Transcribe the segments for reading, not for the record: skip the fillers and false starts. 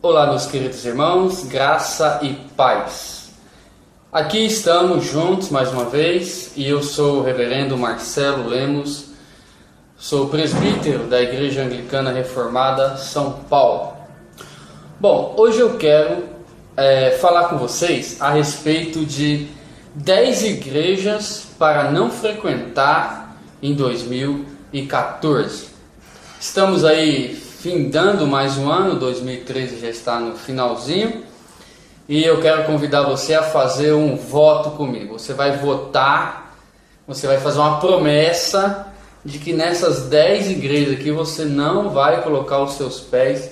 Olá, meus queridos irmãos, graça e paz. Aqui estamos juntos mais uma vez e eu sou o reverendo Marcelo Lemos, sou presbítero da Igreja Anglicana Reformada São Paulo. Bom, hoje eu quero falar com vocês a respeito de 10 igrejas para não frequentar em 2014. Estamos aí findando mais um ano, 2013 já está no finalzinho, e eu quero convidar você a fazer um voto comigo. Você vai votar, você vai fazer uma promessa de que nessas 10 igrejas aqui você não vai colocar os seus pés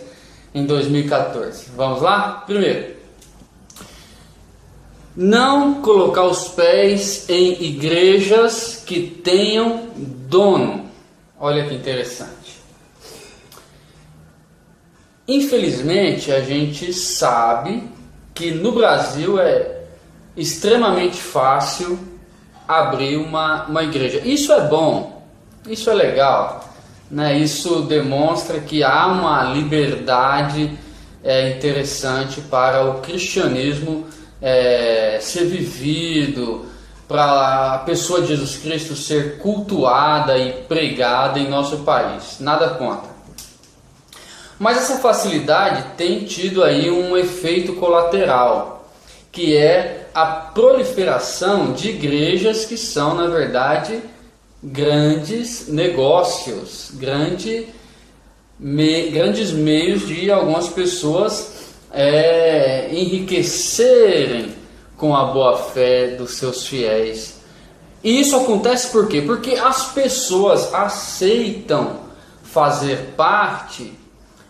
em 2014. Vamos lá? Primeiro, não colocar os pés em igrejas que tenham dono. Olha que interessante. Infelizmente, a gente sabe que no Brasil é extremamente fácil abrir uma igreja. Isso é bom, isso é legal, né? Isso demonstra que há uma liberdade interessante para o cristianismo ser vivido, para a pessoa de Jesus Cristo ser cultuada e pregada em nosso país. Nada contra. Mas essa facilidade tem tido aí um efeito colateral, que é a proliferação de igrejas que são, na verdade, grandes negócios, grandes meios de algumas pessoas enriquecerem com a boa fé dos seus fiéis. E isso acontece por quê? Porque as pessoas aceitam fazer parte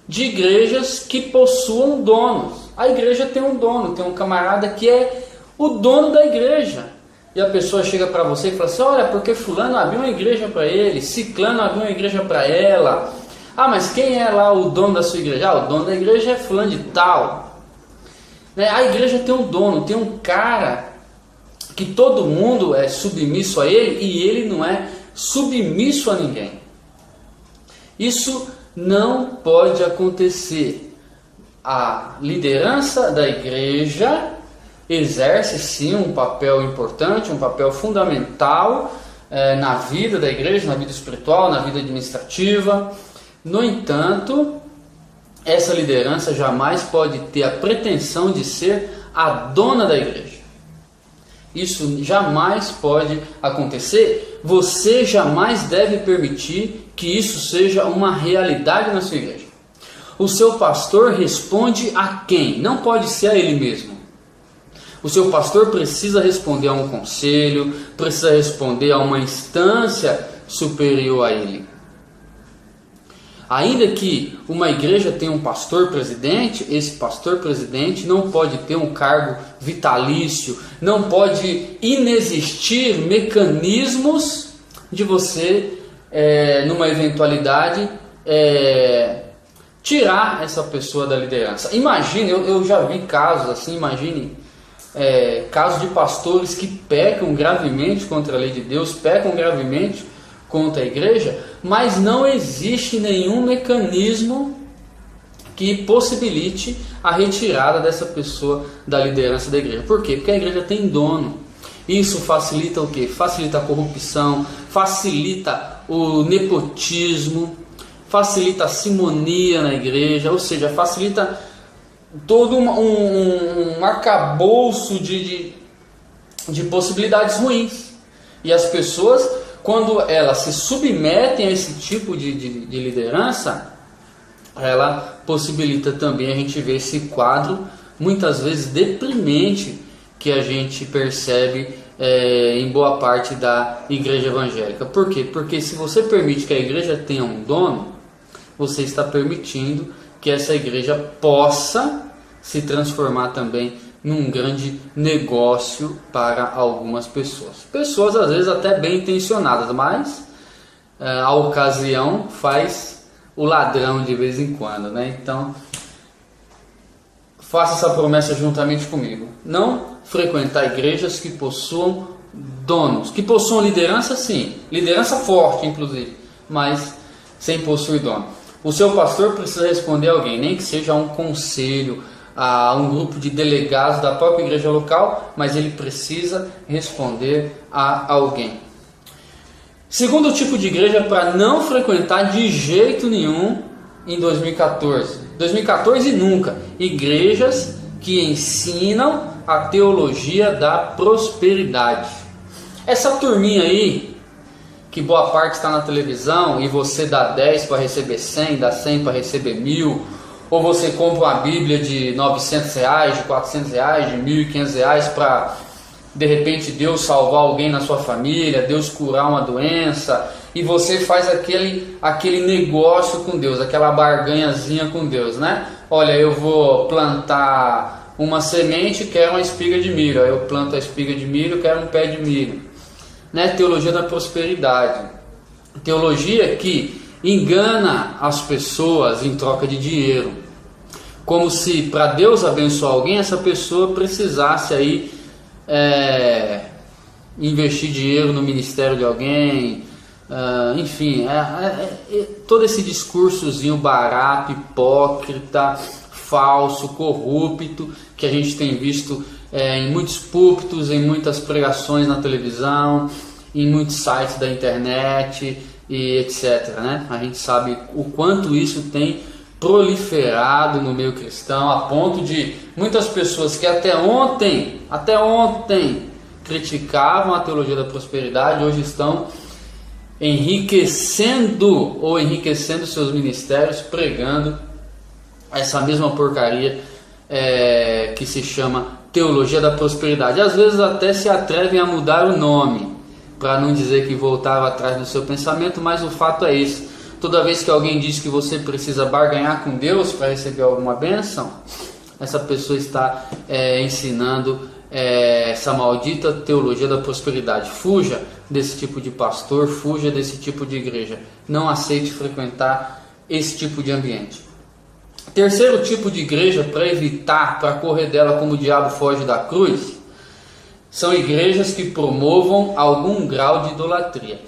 de igrejas que possuam donos. A igreja tem um dono, tem um camarada que é o dono da igreja. E a pessoa chega para você e fala assim: olha, porque fulano abriu uma igreja para ele, ciclano abriu uma igreja para ela. Ah, mas quem é lá o dono da sua igreja? Ah, o dono da igreja é fulano de tal. A igreja tem um dono, tem um cara que todo mundo é submisso a ele e ele não é submisso a ninguém. Isso não pode acontecer. A liderança da igreja exerce sim um papel importante, um papel fundamental na vida da igreja, na vida espiritual, na vida administrativa. No entanto, essa liderança jamais pode ter a pretensão de ser a dona da igreja. Isso jamais pode acontecer. Você jamais deve permitir que isso seja uma realidade na sua igreja. O seu pastor responde a quem? Não pode ser a ele mesmo. O seu pastor precisa responder a um conselho, precisa responder a uma instância superior a ele. Ainda que uma igreja tenha um pastor presidente, esse pastor presidente não pode ter um cargo vitalício, não pode inexistir mecanismos de você, numa eventualidade, tirar essa pessoa da liderança. Imagine, eu já vi casos assim, imagine casos de pastores que pecam gravemente contra a lei de Deus, pecam gravemente contra a igreja, mas não existe nenhum mecanismo que possibilite a retirada dessa pessoa da liderança da igreja. Por quê? Porque a igreja tem dono. Isso facilita o quê? Facilita a corrupção, facilita o nepotismo, facilita a simonia na igreja, ou seja, facilita todo um arcabouço de possibilidades ruins. E as pessoas, quando elas se submetem a esse tipo de liderança, ela possibilita também a gente ver esse quadro, muitas vezes deprimente, que a gente percebe em boa parte da igreja evangélica. Por quê? Porque se você permite que a igreja tenha um dono, você está permitindo que essa igreja possa se transformar também num grande negócio para algumas pessoas. Pessoas às vezes até bem intencionadas, mas a ocasião faz o ladrão de vez em quando, né? Então, faça essa promessa juntamente comigo. Não frequentar igrejas que possuam donos, que possuam liderança, sim, liderança forte inclusive, mas sem possuir dono. O seu pastor precisa responder a alguém, nem que seja a um conselho, a um grupo de delegados da própria igreja local, mas ele precisa responder a alguém. Segundo tipo de igreja para não frequentar de jeito nenhum em 2014. 2014 nunca. Igrejas que ensinam a teologia da prosperidade. Essa turminha aí, que boa parte está na televisão e você dá 10 para receber 100, dá 100 para receber 1.000, ou você compra uma Bíblia de R$900, de R$400, de R$1.500 para de repente Deus salvar alguém na sua família, Deus curar uma doença, e você faz aquele negócio com Deus, aquela barganhazinha com Deus, né? Olha, eu vou plantar uma semente, quero uma espiga de milho, aí eu planto a espiga de milho, quero um pé de milho, né? Teologia da prosperidade, teologia que engana as pessoas em troca de dinheiro, como se para Deus abençoar alguém, essa pessoa precisasse aí investir dinheiro no ministério de alguém, enfim, todo esse discursozinho barato, hipócrita, falso, corrupto, que a gente tem visto em muitos púlpitos, em muitas pregações na televisão, em muitos sites da internet e etc, né? A gente sabe o quanto isso tem proliferado no meio cristão, a ponto de muitas pessoas que até ontem criticavam a teologia da prosperidade, hoje estão enriquecendo seus ministérios pregando essa mesma porcaria que se chama teologia da prosperidade. Às vezes até se atrevem a mudar o nome para não dizer que voltava atrás do seu pensamento, mas o fato é esse. Toda vez que alguém diz que você precisa barganhar com Deus para receber alguma bênção, essa pessoa está ensinando essa maldita teologia da prosperidade. Fuja desse tipo de pastor, fuja desse tipo de igreja. Não aceite frequentar esse tipo de ambiente. Terceiro tipo de igreja para evitar, para correr dela como o diabo foge da cruz, são igrejas que promovam algum grau de idolatria.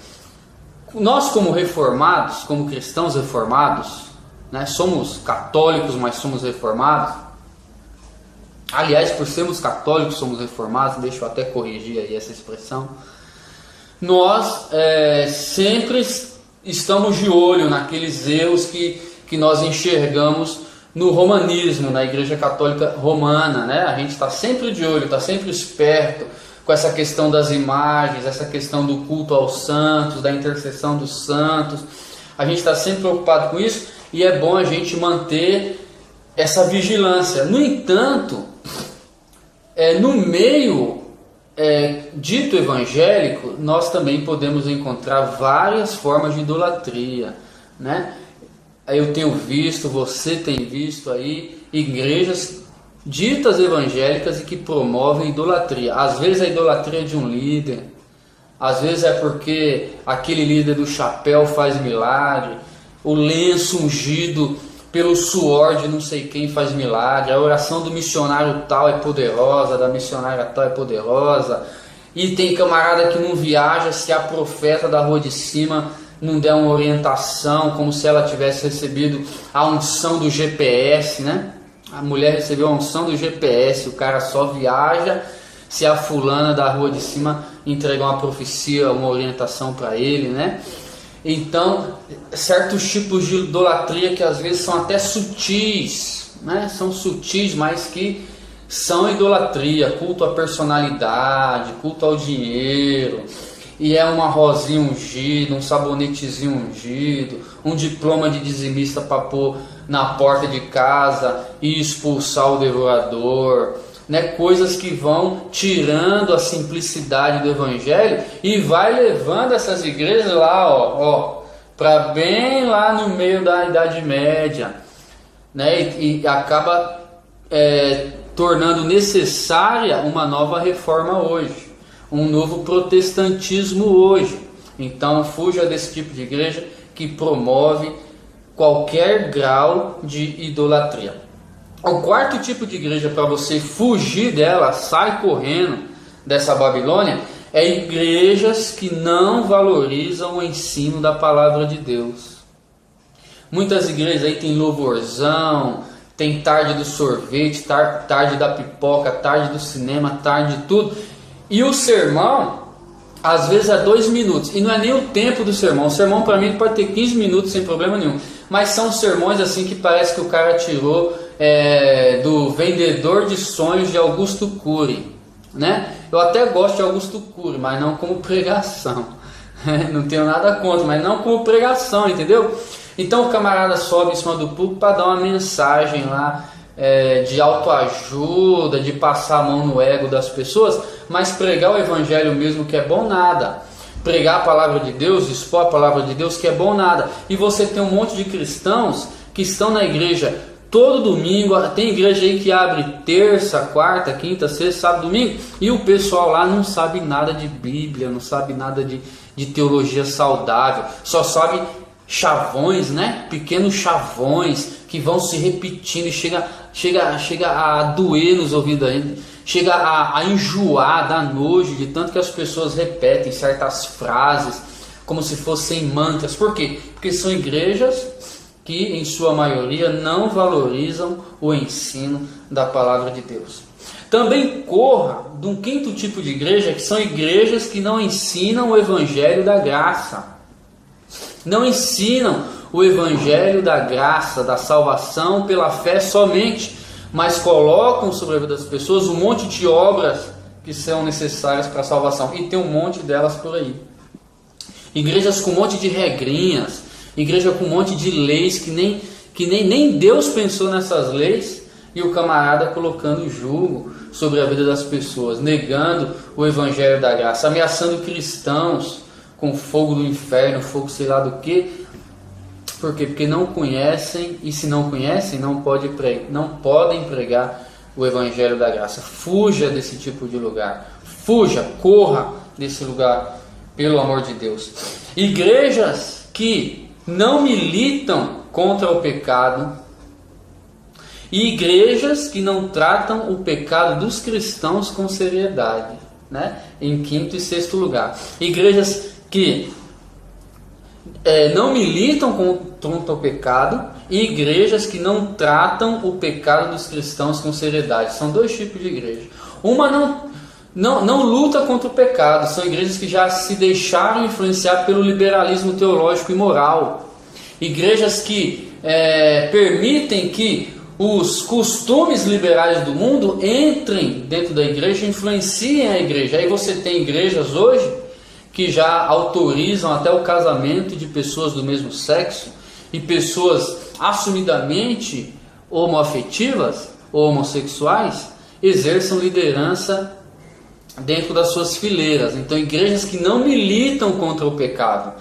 Nós, como reformados, como cristãos reformados, né, somos católicos, mas somos reformados. Aliás, por sermos católicos, somos reformados, deixa eu até corrigir aí essa expressão. Nós sempre estamos de olho naqueles erros que nós enxergamos no romanismo, na Igreja Católica Romana, né? A gente está sempre de olho, está sempre esperto com essa questão das imagens, essa questão do culto aos santos, da intercessão dos santos. A gente está sempre preocupado com isso e é bom a gente manter essa vigilância. No entanto, no meio dito evangélico, nós também podemos encontrar várias formas de idolatria, né? Eu tenho visto, você tem visto aí igrejas ditas evangélicas e que promovem idolatria. Às vezes a idolatria é de um líder, às vezes é porque aquele líder do chapéu faz milagre, o lenço ungido pelo suor de não sei quem faz milagre, a oração do missionário tal é poderosa, da missionária tal é poderosa, e tem camarada que não viaja se a profeta da rua de cima não der uma orientação, como se ela tivesse recebido a unção do GPS, né? A mulher recebeu a unção do GPS, o cara só viaja se a fulana da rua de cima entregar uma profecia, uma orientação para ele, né? Então, certos tipos de idolatria que às vezes são até sutis, né? São sutis, mas que são idolatria, culto à personalidade, culto ao dinheiro. E é uma rosinha ungida, um sabonetezinho ungido, um diploma de dizimista para pôr na porta de casa e expulsar o devorador, né? Coisas que vão tirando a simplicidade do evangelho e vai levando essas igrejas lá, para bem lá no meio da Idade Média, né? E acaba tornando necessária uma nova reforma hoje, um novo protestantismo hoje. Então fuja desse tipo de igreja que promove qualquer grau de idolatria. O quarto tipo de igreja para você fugir dela, sai correndo dessa Babilônia, é igrejas que não valorizam o ensino da palavra de Deus. Muitas igrejas aí tem louvorzão, tem tarde do sorvete, tarde da pipoca, tarde do cinema, tarde de tudo. E o sermão, às vezes é 2 minutos, e não é nem o tempo do sermão. O sermão para mim pode ter 15 minutos sem problema nenhum. Mas são sermões assim que parece que o cara tirou do Vendedor de Sonhos de Augusto Cury, né? Eu até gosto de Augusto Cury, mas não como pregação. Não tenho nada contra, mas não como pregação, entendeu? Então o camarada sobe em cima do púlpito para dar uma mensagem lá de autoajuda, de passar a mão no ego das pessoas, mas pregar o evangelho mesmo que é bom nada. Pregar a palavra de Deus, expor a palavra de Deus que é bom nada. E você tem um monte de cristãos que estão na igreja todo domingo, tem igreja aí que abre terça, quarta, quinta, sexta, sábado, domingo, e o pessoal lá não sabe nada de Bíblia, não sabe nada de teologia saudável, só sabe chavões, né? Pequenos chavões que vão se repetindo e chega a doer nos ouvidos ainda, chega a enjoar, dar nojo de tanto que as pessoas repetem certas frases como se fossem mantras. Por quê? Porque são igrejas que em sua maioria não valorizam o ensino da palavra de Deus. Também corra de um quinto tipo de igreja, que são igrejas que não ensinam o evangelho da graça. Não ensinam o evangelho da graça, da salvação pela fé somente, mas colocam sobre a vida das pessoas um monte de obras que são necessárias para a salvação. E tem um monte delas por aí. Igrejas com um monte de regrinhas, igreja com um monte de leis que nem Deus pensou nessas leis, e o camarada colocando julgo sobre a vida das pessoas, negando o evangelho da graça, ameaçando cristãos com fogo do inferno, fogo sei lá do que. Por quê? Porque não conhecem, e se não conhecem, não podem pregar o evangelho da graça. Fuja desse tipo de lugar, fuja, corra desse lugar, pelo amor de Deus. Igrejas que não militam contra o pecado, e igrejas que não tratam o pecado dos cristãos com seriedade, né? Em quinto e sexto lugar, igrejas que não militam contra o pecado, e igrejas que não tratam o pecado dos cristãos com seriedade. São 2 tipos de igreja. Uma não luta contra o pecado, são igrejas que já se deixaram influenciar pelo liberalismo teológico e moral. Igrejas que permitem que os costumes liberais do mundo entrem dentro da igreja e influenciem a igreja. Aí você tem igrejas hoje que já autorizam até o casamento de pessoas do mesmo sexo, e pessoas assumidamente homoafetivas ou homossexuais exerçam liderança dentro das suas fileiras. Então, igrejas que não militam contra o pecado,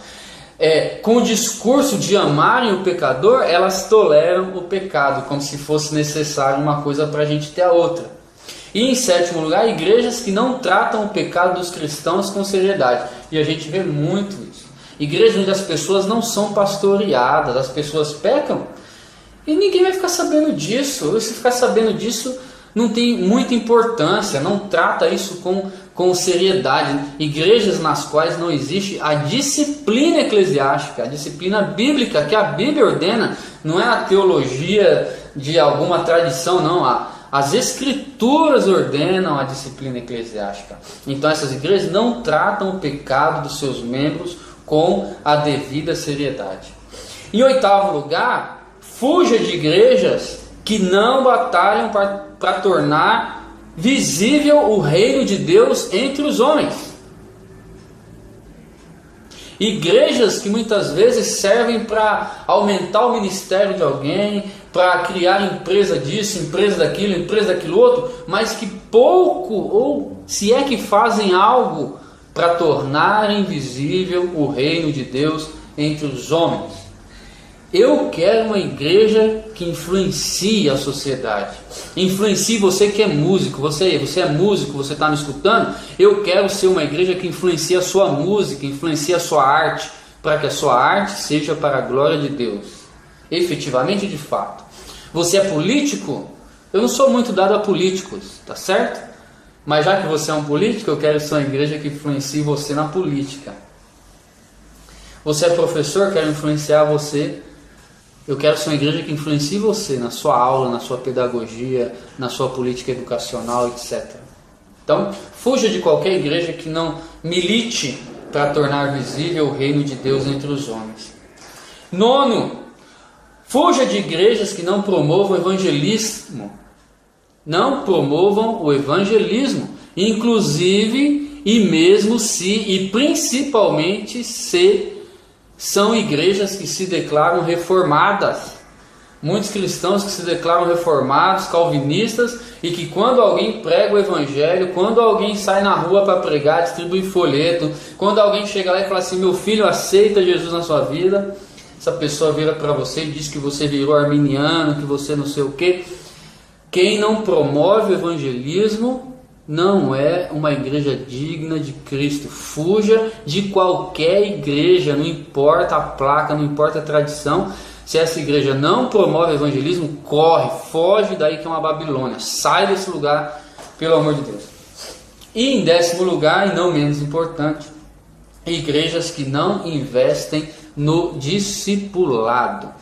com o discurso de amarem o pecador, elas toleram o pecado, como se fosse necessário uma coisa para a gente ter a outra. E em sétimo lugar, igrejas que não tratam o pecado dos cristãos com seriedade. E a gente vê muito isso. Igrejas onde as pessoas não são pastoreadas, as pessoas pecam e ninguém vai ficar sabendo disso. Ou se ficar sabendo disso, não tem muita importância, não trata isso com seriedade. Igrejas nas quais não existe a disciplina eclesiástica, a disciplina bíblica que a Bíblia ordena, não é a teologia de alguma tradição, não. As escrituras ordenam a disciplina eclesiástica. Então essas igrejas não tratam o pecado dos seus membros com a devida seriedade. Em oitavo lugar, fuja de igrejas que não batalham para tornar visível o reino de Deus entre os homens. Igrejas que muitas vezes servem para aumentar o ministério de alguém, para criar empresa disso, empresa daquilo outro, mas que pouco, ou se é que fazem algo para tornar invisível o reino de Deus entre os homens. Eu quero uma igreja que influencie a sociedade. Influencie você que é músico. Você é músico, você está me escutando? Eu quero ser uma igreja que influencie a sua música, influencie a sua arte, para que a sua arte seja para a glória de Deus. Efetivamente, de fato. Você é político? Eu não sou muito dado a políticos, tá certo? Mas já que você é um político, eu quero ser uma igreja que influencie você na política. Você é professor, quero influenciar você Eu quero ser uma igreja que influencie você na sua aula, na sua pedagogia, na sua política educacional, etc. Então, fuja de qualquer igreja que não milite para tornar visível o reino de Deus entre os homens. 9, fuja de igrejas que não promovam o evangelismo. Não promovam o evangelismo, inclusive e mesmo se e principalmente se são igrejas que se declaram reformadas. Muitos cristãos que se declaram reformados, calvinistas, e que quando alguém prega o evangelho, quando alguém sai na rua para pregar, distribui folheto, quando alguém chega lá e fala assim: meu filho, aceita Jesus na sua vida, essa pessoa vira para você e diz que você virou arminiano, que você não sei o quê. Quem não promove o evangelismo não é uma igreja digna de Cristo. Fuja de qualquer igreja, não importa a placa, não importa a tradição. Se essa igreja não promove o evangelismo, corre, foge daí que é uma Babilônia. Sai desse lugar, pelo amor de Deus. E em 10º lugar, e não menos importante, igrejas que não investem no discipulado.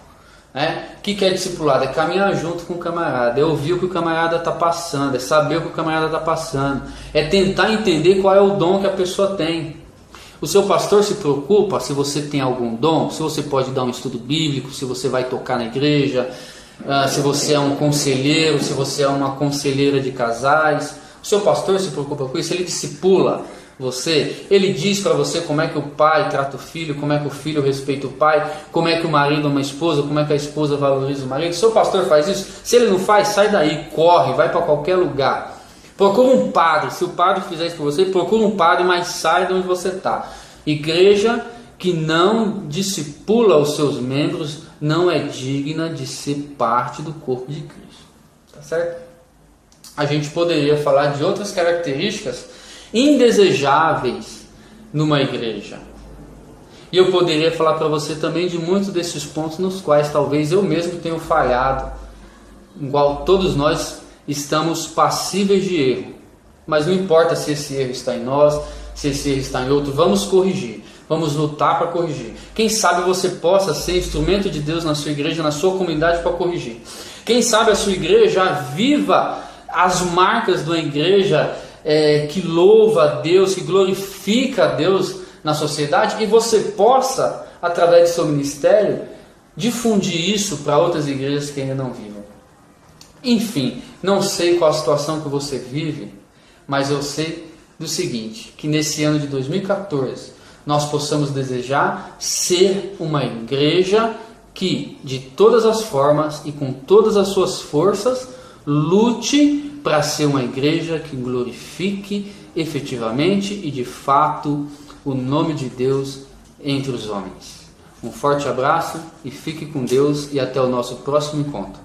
O que é discipulado? É caminhar junto com o camarada, é ouvir o que o camarada está passando, é saber o que o camarada está passando, é tentar entender qual é o dom que a pessoa tem. O seu pastor se preocupa se você tem algum dom, se você pode dar um estudo bíblico, se você vai tocar na igreja, se você é um conselheiro, se você é uma conselheira de casais. O seu pastor se preocupa com isso, ele discipula você, ele diz para você como é que o pai trata o filho, como é que o filho respeita o pai, como é que o marido ama a esposa, como é que a esposa valoriza o marido. Se o seu pastor faz isso, se ele não faz, sai daí, corre, vai para qualquer lugar. Procura um padre, se o padre fizer isso para você, procura um padre, mas sai de onde você está. Igreja que não discipula os seus membros não é digna de ser parte do corpo de Cristo. Tá certo? A gente poderia falar de outras características indesejáveis numa igreja. E eu poderia falar para você também de muitos desses pontos nos quais talvez eu mesmo tenha falhado, igual todos nós estamos passíveis de erro. Mas não importa se esse erro está em nós, se esse erro está em outro, vamos corrigir, vamos lutar para corrigir. Quem sabe você possa ser instrumento de Deus na sua igreja, na sua comunidade, para corrigir. Quem sabe a sua igreja viva as marcas de uma igreja que louva a Deus, que glorifica a Deus na sociedade, e você possa, através do seu ministério, difundir isso para outras igrejas que ainda não vivem. Enfim, não sei qual a situação que você vive, mas eu sei do seguinte, que nesse ano de 2014 nós possamos desejar ser uma igreja que, de todas as formas e com todas as suas forças, lute para ser uma igreja que glorifique efetivamente e de fato o nome de Deus entre os homens. Um forte abraço e fique com Deus e até o nosso próximo encontro.